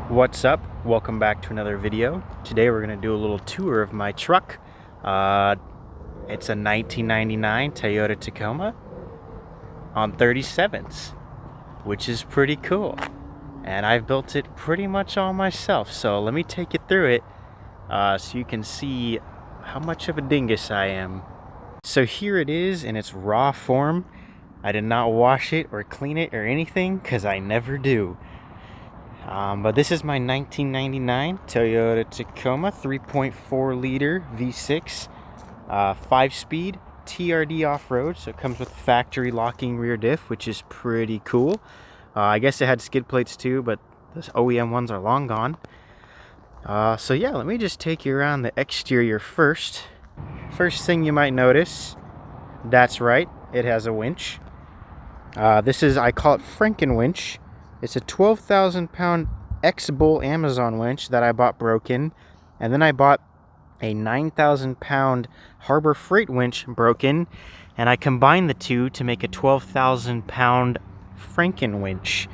What's up? Welcome back to another video. Today we're going to do a little tour of my truck. It's a 1999 Toyota Tacoma on 37's, which is pretty cool. And I've built it pretty much all myself. So let me take you through it so you can see how much of a dingus I am. So here it is in its raw form. I did not wash it or clean it or anything because I never do. But this is my 1999 Toyota Tacoma 3.4 liter V6 5-speed TRD off-road. So it comes with factory locking rear diff, which is pretty cool. I guess it had skid plates too, but the OEM ones are long gone. So yeah, let me just take you around the exterior first. First thing you might notice, that's right, it has a winch. This is, I call it Franken winch. It's a 12,000 pound X-Bull Amazon winch that I bought broken. And then I bought a 9,000 pound Harbor Freight winch broken. And I combined the two to make a 12,000 pound Franken winch.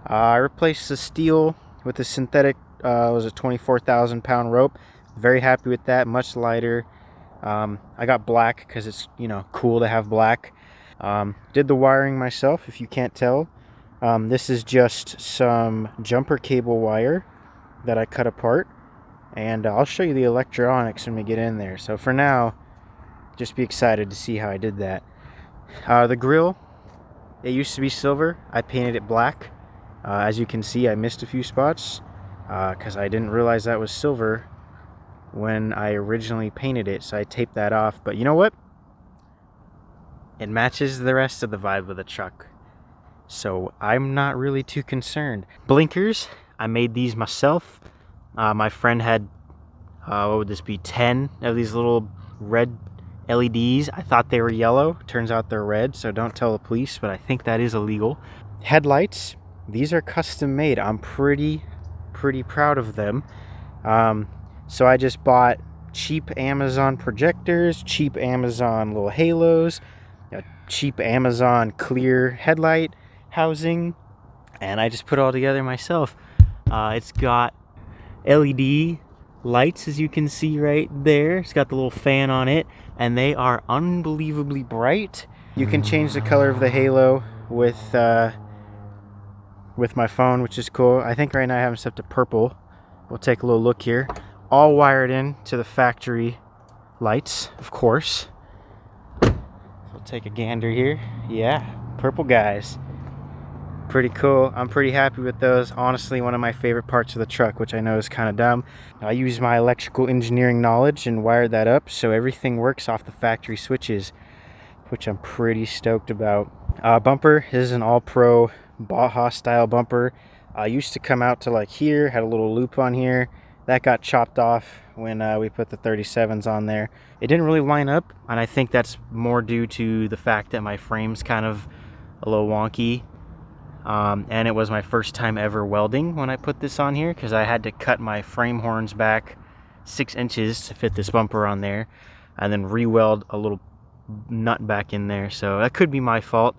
I replaced the steel with the synthetic, was a 24,000 pound rope. Very happy with that, much lighter. I got black because it's, cool to have black. Did the wiring myself, if you can't tell. This is just some jumper cable wire that I cut apart, and I'll show you the electronics when we get in there. So for now, just be excited to see how I did that. The grill, it used to be silver. I painted it black. As you can see, I missed a few spots because I didn't realize that was silver when I originally painted it, so I taped that off. But you know what? It matches the rest of the vibe of the truck. So I'm not really too concerned. Blinkers, I made these myself. My friend had, what would this be, 10 of these little red LEDs. I thought they were yellow. Turns out they're red, so don't tell the police, but I think that is illegal. Headlights, these are custom made. I'm pretty proud of them. So I just bought cheap Amazon projectors, cheap Amazon little halos, a cheap Amazon clear headlight housing, and I just put it all together myself. It's got LED lights, as you can see right there. It's got the little fan on it, and they are unbelievably bright. You can change the color of the halo with my phone, which is cool. I think right now I have them set to purple. We'll take a little look here. All wired in to the factory lights, of course. We'll take a gander here. Yeah, purple guys. Pretty cool. I'm pretty happy with those. Honestly, one of my favorite parts of the truck, which I know is kind of dumb. I used my electrical engineering knowledge and wired that up so everything works off the factory switches, which I'm pretty stoked about. Bumper is an all-pro Baja style bumper. Used to come out to like here, had a little loop on here. That got chopped off when we put the 37's on there. It didn't really line up, and I think that's more due to the fact that my frame's kind of a little wonky. And it was my first time ever welding when I put this on here, because I had to cut my frame horns back 6 inches to fit this bumper on there, and then re-weld a little nut back in there. So that could be my fault,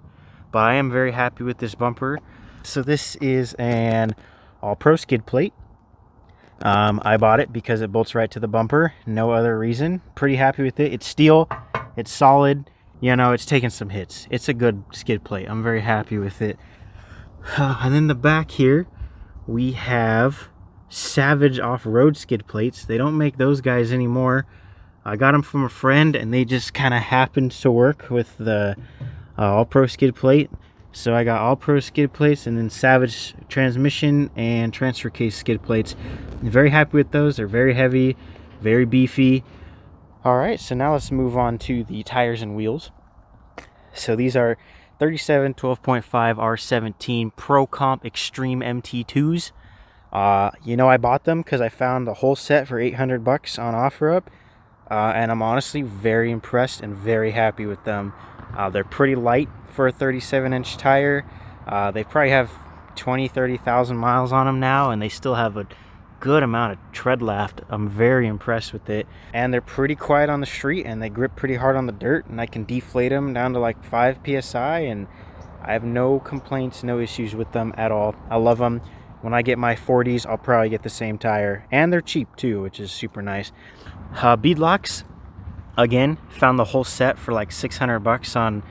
but I am very happy with this bumper. So this is an all-pro skid plate. I bought it because it bolts right to the bumper, no other reason. Pretty happy with it. It's steel, it's solid, it's taking some hits. It's a good skid plate. I'm very happy with it. And then the back here, we have Savage off-road skid plates. They don't make those guys anymore. I got them from a friend, and they just kind of happened to work with the all-pro skid plate. So I got all-pro skid plates and then Savage transmission and transfer case skid plates. I'm very happy with those. They're very heavy, very beefy. All right, so now let's move on to the tires and wheels. So these are 37 12.5 R17 Pro Comp Extreme MT2s. I bought them because I found the whole set for $800 on OfferUp, and I'm honestly very impressed and very happy with them. They're pretty light for a 37-inch tire. They probably have 30,000 miles on them now, and they still have a good amount of tread left. I'm very impressed with it, and they're pretty quiet on the street, and they grip pretty hard on the dirt, and I can deflate them down to like 5 psi, and I have no complaints, no issues with them at all. I love them. when I get my 40s, I'll probably get the same tire, and they're cheap too, which is super nice. Bead locks, again, found the whole set for like 600 bucks on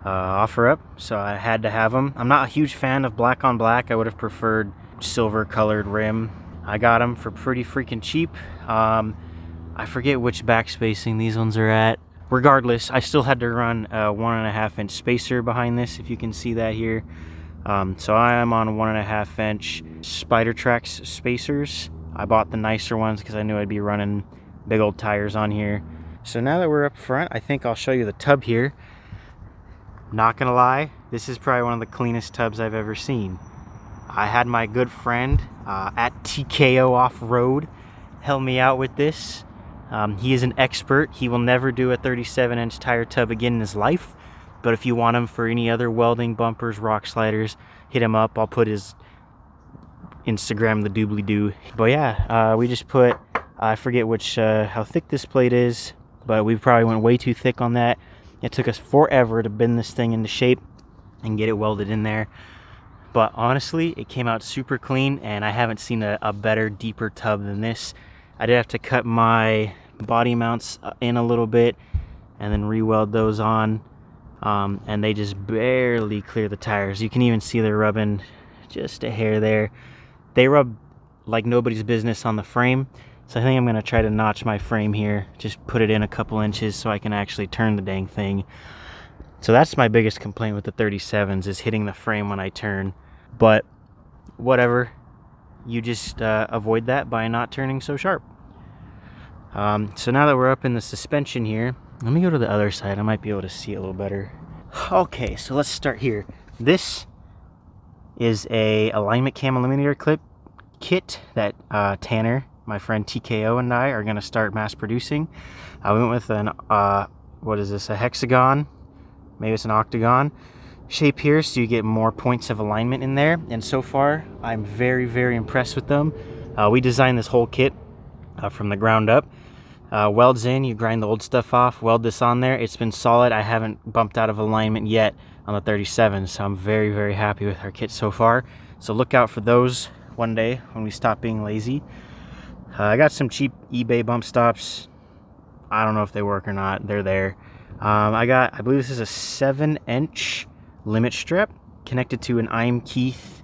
OfferUp, so I had to have them. I'm not a huge fan of black on black. I would have preferred silver colored rim. I got them for pretty freaking cheap. I forget which back spacing these ones are at. Regardless, I still had to run a 1.5 inch spacer behind this, if you can see that here. So I am on 1.5 inch Spider Tracks spacers. I bought the nicer ones because I knew I'd be running big old tires on here. So now that we're up front, I think I'll show you the tub here. Not gonna lie, this is probably one of the cleanest tubs I've ever seen. I had my good friend at TKO Off-Road help me out with this. He is an expert. He will never do a 37-inch tire tub again in his life. But if you want him for any other welding, bumpers, rock sliders, hit him up. I'll put his Instagram, the doobly-doo. But yeah, we just put, I forget which, how thick this plate is, but we probably went way too thick on that. It took us forever to bend this thing into shape and get it welded in there. But honestly, it came out super clean, and I haven't seen a better, deeper tub than this. I did have to cut my body mounts in a little bit and then re-weld those on. And they just barely clear the tires. You can even see they're rubbing just a hair there. They rub like nobody's business on the frame. So I think I'm going to try to notch my frame here. Just put it in a couple inches so I can actually turn the dang thing. So that's my biggest complaint with the 37s, is hitting the frame when I turn. But whatever. You just avoid that by not turning so sharp. So now that we're up in the suspension here, let me go to the other side. I might be able to see it a little better. Okay, so let's start here. This is a alignment cam eliminator clip kit that Tanner, my friend TKO, and I are going to start mass producing. I went with an, what is this, a hexagon? Maybe it's an octagon shape here, so you get more points of alignment in there. And so far, I'm very, very impressed with them. We designed this whole kit from the ground up. Welds in, you grind the old stuff off, weld this on there. It's been solid. I haven't bumped out of alignment yet on the 37, so I'm very, very happy with our kit so far. So look out for those one day when we stop being lazy. I got some cheap eBay bump stops. I don't know if they work or not. They're there. I believe this is a 7-inch limit strap connected to an I'm Keith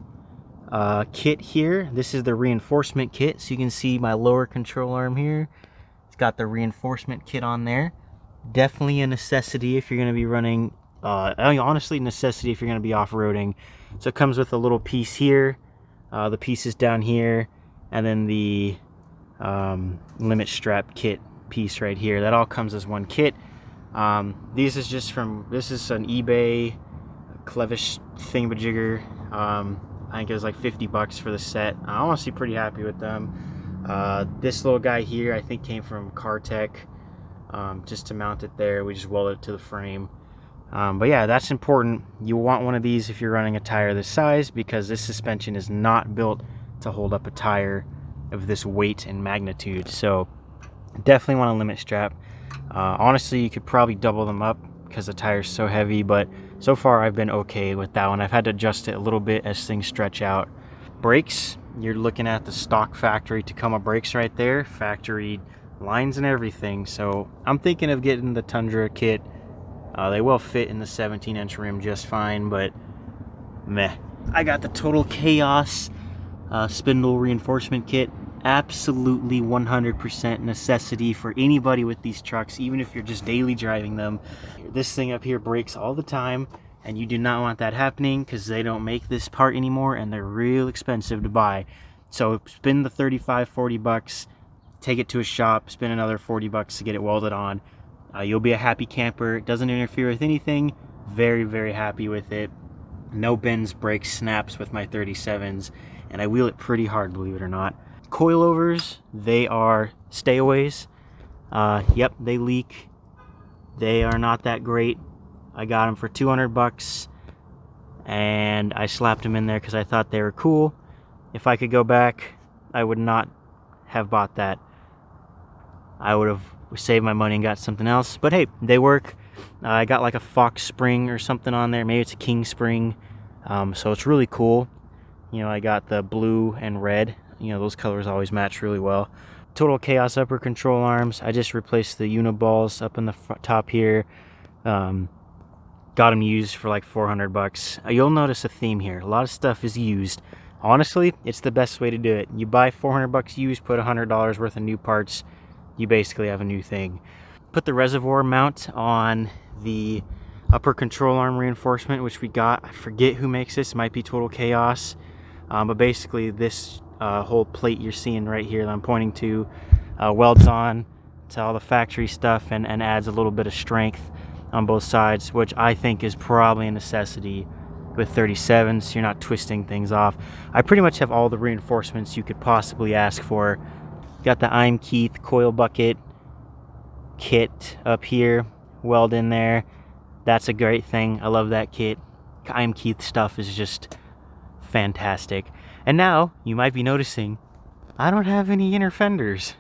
kit here. This is the reinforcement kit, so you can see my lower control arm here. It's got the reinforcement kit on there. Definitely a necessity if you're going to be running, honestly, necessity if you're going to be off-roading. So it comes with a little piece here, the pieces down here, and then the limit strap kit piece right here. That all comes as one kit. This is an eBay Clevish thingamajigger. I think it was like 50 bucks for the set. I'm honestly pretty happy with them. This little guy here, I think, came from CarTech, just to mount it there. We just welded it to the frame. But yeah, that's important. You want one of these if you're running a tire this size, because this suspension is not built to hold up a tire of this weight and magnitude. So definitely want a limit strap. Honestly, you could probably double them up because the tire's so heavy, but so far I've been okay with that one. I've had to adjust it a little bit as things stretch out. Brakes, you're looking at the stock factory Tacoma brakes right there, factory lines and everything. So I'm thinking of getting the Tundra kit. They will fit in the 17-inch rim just fine, but meh. I got the Total Chaos spindle reinforcement kit. Absolutely 100% necessity for anybody with these trucks, even if you're just daily driving them. This thing up here breaks all the time, and you do not want that happening because they don't make this part anymore and they're real expensive to buy. So spend the 35-40 bucks, take it to a shop, spend another 40 bucks to get it welded on. You'll be a happy camper. It doesn't interfere with anything. Very, very happy with it. No bends, breaks, snaps with my 37s, and I wheel it pretty hard, believe it or not. Coilovers, they are stayaways. Yep, they leak. They are not that great. I got them for 200 bucks, and I slapped them in there because I thought they were cool. If I could go back, I would not have bought that. I would have saved my money and got something else. But hey, they work. I got like a Fox spring or something on there. Maybe it's a King spring. So it's really cool. You know, I got the blue and red. You know, those colors always match really well. Total Chaos upper control arms. I just replaced the uniballs up in the top here. Got them used for like 400 bucks. You'll notice a theme here. A lot of stuff is used. Honestly, it's the best way to do it. You buy 400 bucks used, put $100 worth of new parts, you basically have a new thing. Put the reservoir mount on the upper control arm reinforcement, which we got. I forget who makes this. It might be Total Chaos. But basically this whole plate you're seeing right here that I'm pointing to welds on to all the factory stuff and adds a little bit of strength on both sides, which I think is probably a necessity with 37s. You're not twisting things off. I pretty much have all the reinforcements you could possibly ask for. Got the I'm Keith coil bucket kit up here, weld in there. That's a great thing. I love that kit. I'm Keith stuff is just fantastic. And now you might be noticing I don't have any inner fenders.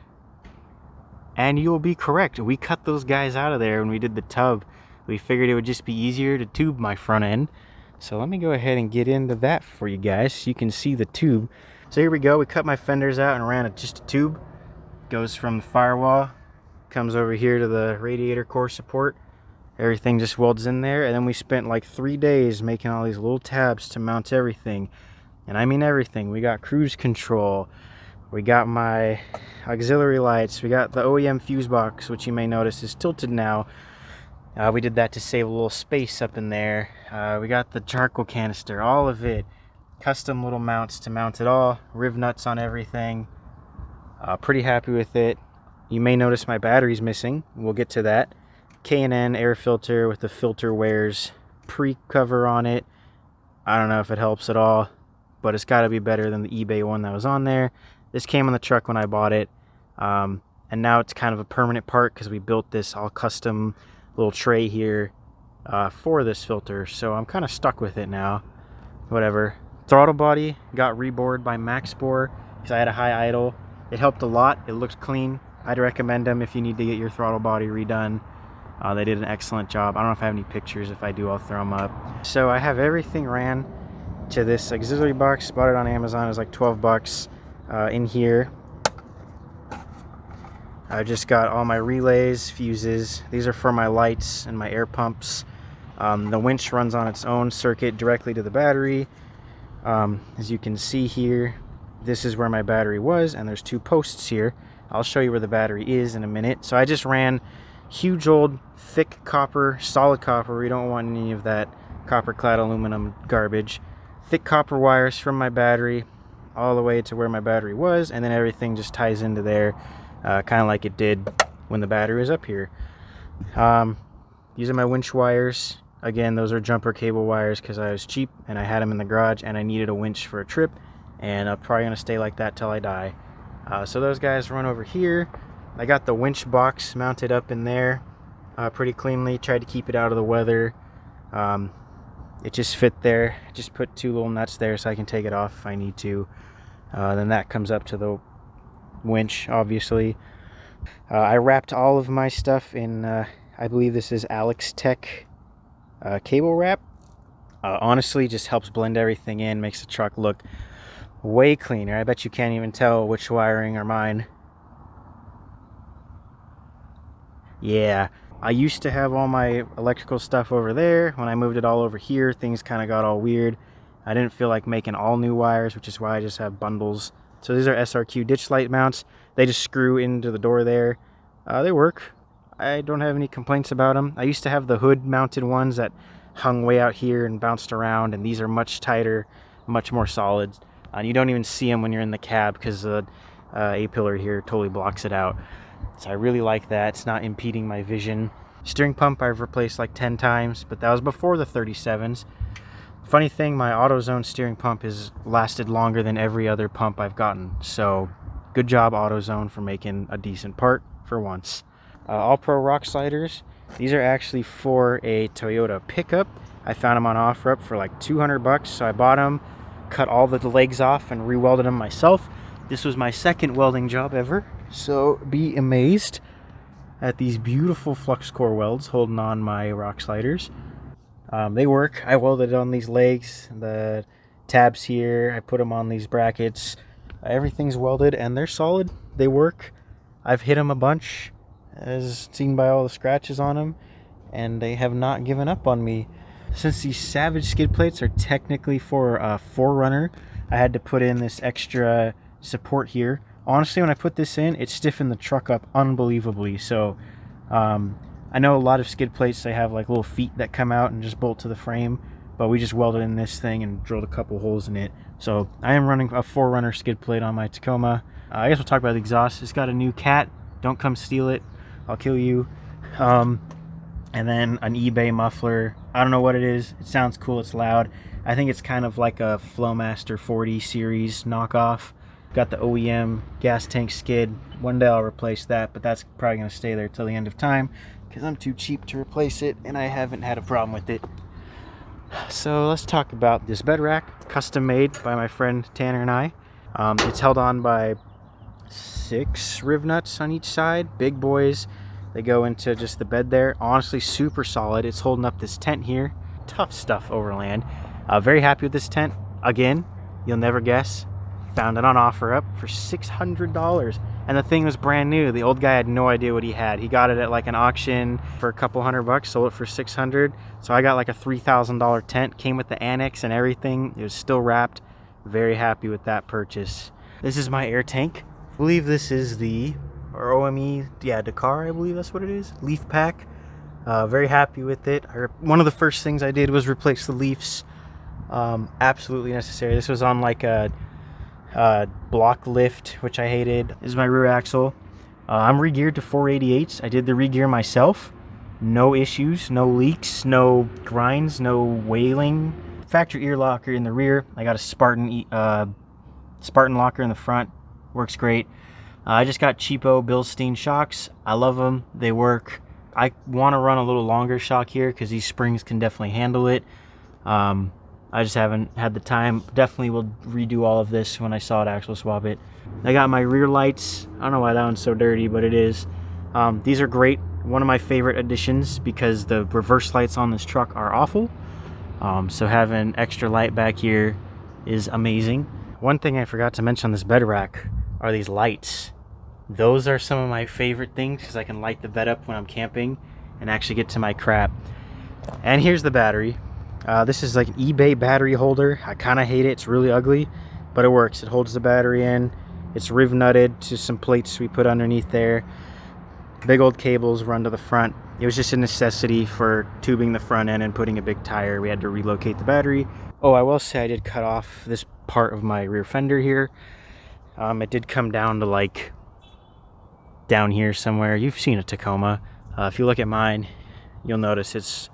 And you'll be correct. We cut those guys out of there when we did the tub. We figured it would just be easier to tube my front end. So let me go ahead and get into that for you guys so you can see the tube. So here we go. We cut my fenders out and ran just a tube. Goes from the firewall, comes over here to the radiator core support. Everything just welds in there. And then we spent like 3 days making all these little tabs to mount everything. And I mean everything. We got cruise control. We got my auxiliary lights. We got the OEM fuse box, which you may notice is tilted now. We did that to save a little space up in there. We got the charcoal canister, all of it. Custom little mounts to mount it all. Riv nuts on everything. Pretty happy with it. You may notice my battery's missing. We'll get to that. K&N air filter with the filter wears pre-cover on it. I don't know if it helps at all, but it's got to be better than the eBay one that was on there. This came on the truck when I bought it, and now it's kind of a permanent part because we built this all custom little tray here for this filter, so I'm kind of stuck with it now. Whatever. Throttle body got rebored by MaxBore because I had a high idle. It helped a lot. It looked clean. I'd recommend them if you need to get your throttle body redone. They did an excellent job. I don't know if I have any pictures. If I do, I'll throw them up. So I have everything ran to this auxiliary box. Bought it on Amazon. It was like 12 bucks. In here I just got all my relays, fuses. These are for my lights and my air pumps. The winch runs on its own circuit directly to the battery. As you can see here, this is where my battery was, and there's 2 posts here. I'll show you where the battery is in a minute. So I just ran huge old thick copper, solid copper. We don't want any of that copper clad aluminum garbage. Thick copper wires from my battery all the way to where my battery was, and then everything just ties into there, kind of like it did when the battery was up here. Using my winch wires, again, those are jumper cable wires because I was cheap and I had them in the garage and I needed a winch for a trip, and I'm probably going to stay like that till I die. So those guys run over here. I got the winch box mounted up in there pretty cleanly, tried to keep it out of the weather. It just fit there. Just put 2 little nuts there so I can take it off if I need to. Then that comes up to the winch, obviously. I wrapped all of my stuff in, I believe this is Alex Tech cable wrap. Honestly, just helps blend everything in, makes the truck look way cleaner. I bet you can't even tell which wiring are mine. Yeah. I used to have all my electrical stuff over there. When I moved it all over here, things kind of got all weird. I didn't feel like making all new wires, which is why I just have bundles. So these are SRQ ditch light mounts. They just screw into the door there. They work. I don't have any complaints about them. I used to have the hood mounted ones that hung way out here and bounced around, and these are much tighter, much more solid. And you don't even see them when you're in the cab because the A-pillar here totally blocks it out. So I really like that. It's not impeding my vision. Steering pump I've replaced like 10 times, but that was before the 37's. Funny thing, my AutoZone steering pump has lasted longer than every other pump I've gotten. So good job, AutoZone, for making a decent part for once. All Pro rock sliders. These are actually for a Toyota pickup. I found them on OfferUp for like 200 bucks, so I bought them, cut all the legs off, and re-welded them myself. This was my second welding job ever, so be amazed at these beautiful flux core welds holding on my rock sliders. They work. I welded on these legs. The tabs here. I put them on these brackets. Everything's welded and they're solid. They work. I've hit them a bunch, as seen by all the scratches on them, and they have not given up on me. Since these Savage skid plates are technically for a 4Runner, I had to put in this extra support here. Honestly, when I put this in, it stiffened the truck up unbelievably. So I know a lot of skid plates, they have like little feet that come out and just bolt to the frame, but we just welded in this thing and drilled a couple holes in it. So I am running a 4Runner skid plate on my Tacoma. I guess we'll talk about the exhaust. It's got a new cat. Don't come steal it. I'll kill you. And then an eBay muffler. I don't know what it is. It sounds cool. It's loud. I think it's kind of like a Flowmaster 40 series knockoff. Got the OEM gas tank skid. One day I'll replace that, but that's probably going to stay there till the end of time because I'm too cheap to replace it and I haven't had a problem with it. So let's talk about this bed rack, custom made by my friend Tanner and I. It's held on by 6 riv nuts on each side, big boys. They go into just the bed there. Honestly, super solid. It's holding up this tent here. Tough stuff, Overland. Very happy with this tent. Again, you'll never guess. Found it on OfferUp for $600. And the thing was brand new. The old guy had no idea what he had. He got it at like an auction for a couple $100, sold it for $600. So I got like a $3,000 tent. Came with the annex and everything. It was still wrapped. Very happy with that purchase. This is my air tank. I believe this is the OME, yeah, Dakar, I believe that's what it is. Leaf pack. Very happy with it. One of the first things I did was replace the leafs. Absolutely necessary. This was on like a block lift, which I hated. This is my rear axle. I'm re-geared to 488s. I did the re-gear myself. No issues, no leaks, no grinds, no wailing. Factory ear locker in the rear. I got a Spartan locker in the front. Works great. I just got cheapo Bilstein shocks. I love them. They work. I want to run a little longer shock here because these springs can definitely handle it. I just haven't had the time. Definitely will redo all of this when I saw it axle swap it. I got my rear lights. I don't know why that one's so dirty, but it is. These are great. One of my favorite additions because the reverse lights on this truck are awful. So having extra light back here is amazing. One thing I forgot to mention on this bed rack are these lights. Those are some of my favorite things because I can light the bed up when I'm camping and actually get to my crap. And here's the battery. This is like an eBay battery holder. I kind of hate it. It's really ugly, but it works. It holds the battery in. It's riv nutted to some plates we put underneath there. Big old cables run to the front. It was just a necessity for tubing the front end and putting a big tire. We had to relocate the battery. Oh, I will say I did cut off this part of my rear fender here. It did come down to like down here somewhere. You've seen a Tacoma. If you look at mine, you'll notice it's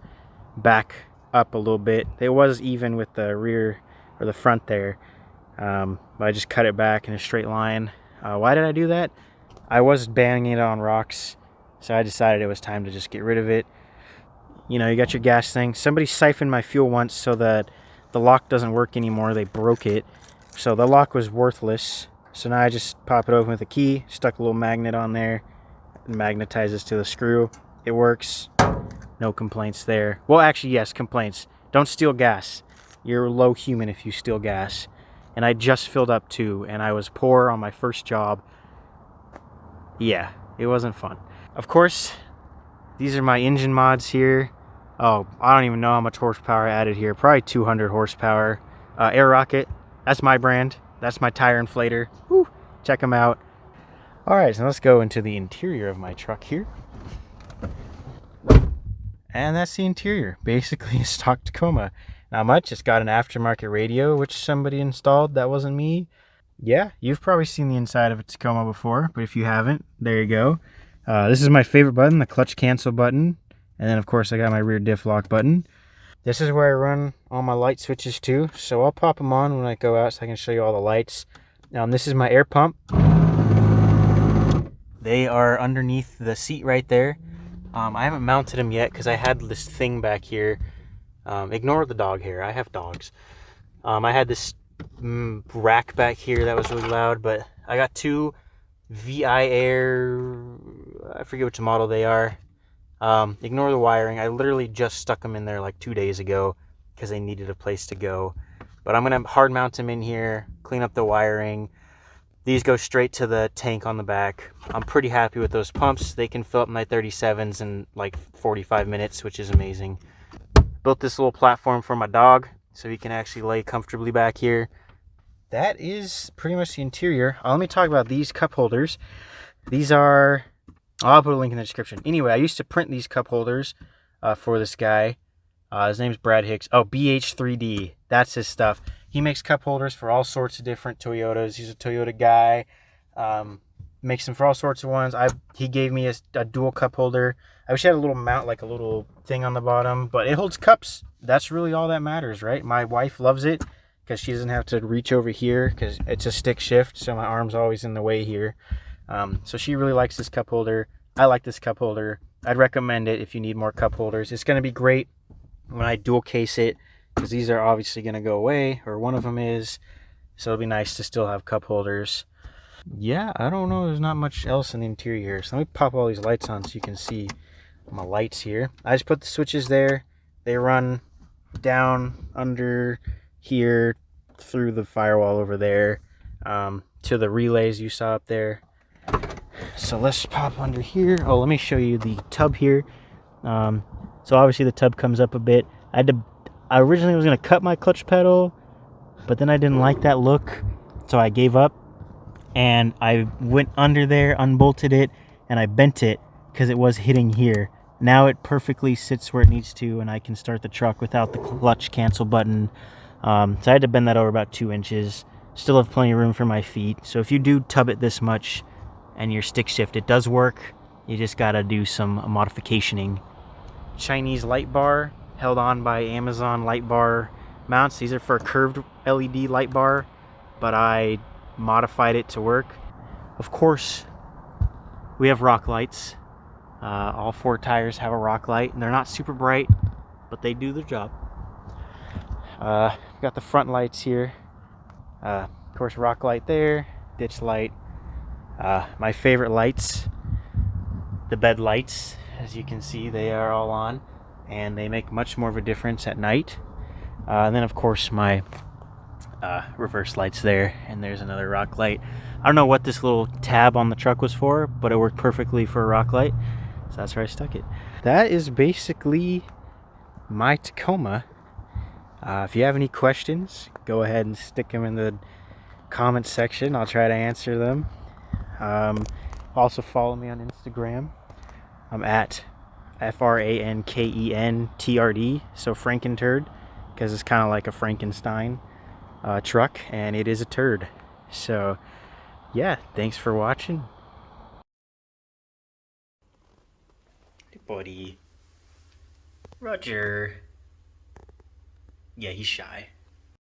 back up a little bit. It was even with the rear or the front there, but I just cut it back in a straight line. Why did I do that? I was banging it on rocks, so I decided it was time to just get rid of it. You know, you got your gas thing. Somebody siphoned my fuel once so that the lock doesn't work anymore. They broke it, so the lock was worthless. So now I just pop it open with a key, stuck a little magnet on there, and magnetizes to the screw. It works. No complaints there. Well, actually, yes, complaints. Don't steal gas. You're low human if you steal gas. And I just filled up too, and I was poor on my first job. Yeah, it wasn't fun. Of course, these are my engine mods here. Oh, I don't even know how much horsepower I added here. Probably 200 horsepower. Air Rocket, that's my brand. That's my tire inflator. Woo, check them out. All right, so let's go into the interior of my truck here. And that's the interior. Basically a stock Tacoma. Not much. It's got an aftermarket radio, which somebody installed. That wasn't me. Yeah, you've probably seen the inside of a Tacoma before, but if you haven't, there you go. This is my favorite button, the clutch cancel button. And then, of course, I got my rear diff lock button. This is where I run all my light switches too. So I'll pop them on when I go out so I can show you all the lights. This is my air pump. They are underneath the seat right there. I haven't mounted them yet because I had this thing back here. Ignore the dog hair. I have dogs. I had this rack back here that was really loud, but I got two VI Air. I forget which model they are. Ignore the wiring. I literally just stuck them in there like 2 days ago because they needed a place to go. But I'm gonna hard mount them in here, clean up the wiring. These go straight to the tank on the back. I'm pretty happy with those pumps. They can fill up my 37s in like 45 minutes, which is amazing. Built this little platform for my dog so he can actually lay comfortably back here. That is pretty much the interior. Let me talk about these cup holders. These are, I'll put a link in the description. Anyway, I used to print these cup holders for this guy. His name's Brad Hicks. Oh, BH3D. That's his stuff. He makes cup holders for all sorts of different Toyotas. He's a Toyota guy. Makes them for all sorts of ones. He gave me a dual cup holder. I wish I had a little mount, like a little thing on the bottom, but it holds cups. That's really all that matters, right? My wife loves it because she doesn't have to reach over here because it's a stick shift, so my arm's always in the way here. So she really likes this cup holder. I like this cup holder. I'd recommend it if you need more cup holders. It's going to be great when I dual case it, because these are obviously going to go away, or one of them is, so it'll be nice to still have cup holders. Yeah, I don't know, there's not much else in the interior, so let me pop all these lights on so you can see my lights here. I just put the switches there. They run down under here through the firewall over there to the relays you saw up there. So let's pop under here. Oh, let me show you the tub here. So obviously the tub comes up a bit. I originally was going to cut my clutch pedal, but then I didn't like that look, so I gave up. And I went under there, unbolted it, and I bent it because it was hitting here. Now it perfectly sits where it needs to, and I can start the truck without the clutch cancel button. So I had to bend that over about 2 inches. Still have plenty of room for my feet. So if you do tub it this much and your stick shift, it does work. You just got to do some modificationing. Chinese light bar held on by Amazon light bar mounts. These are for a curved LED light bar, but I modified it to work. Of course, we have rock lights. All 4 tires have a rock light, and they're not super bright, but they do their job. Got the front lights here. Of course, rock light there, ditch light. My favorite lights, the bed lights. As you can see, they are all on, and they make much more of a difference at night. And then, of course, my reverse lights there, and there's another rock light. I don't know what this little tab on the truck was for, but it worked perfectly for a rock light, so that's where I stuck it. That is basically my Tacoma. If you have any questions, go ahead and stick them in the comment section. I'll try to answer them. Also follow me on Instagram. I'm at FRANKENTRD, so Frankenturd, because it's kind of like a Frankenstein truck, and it is a turd. So yeah, thanks for watching. Hey buddy. Roger. Yeah, he's shy.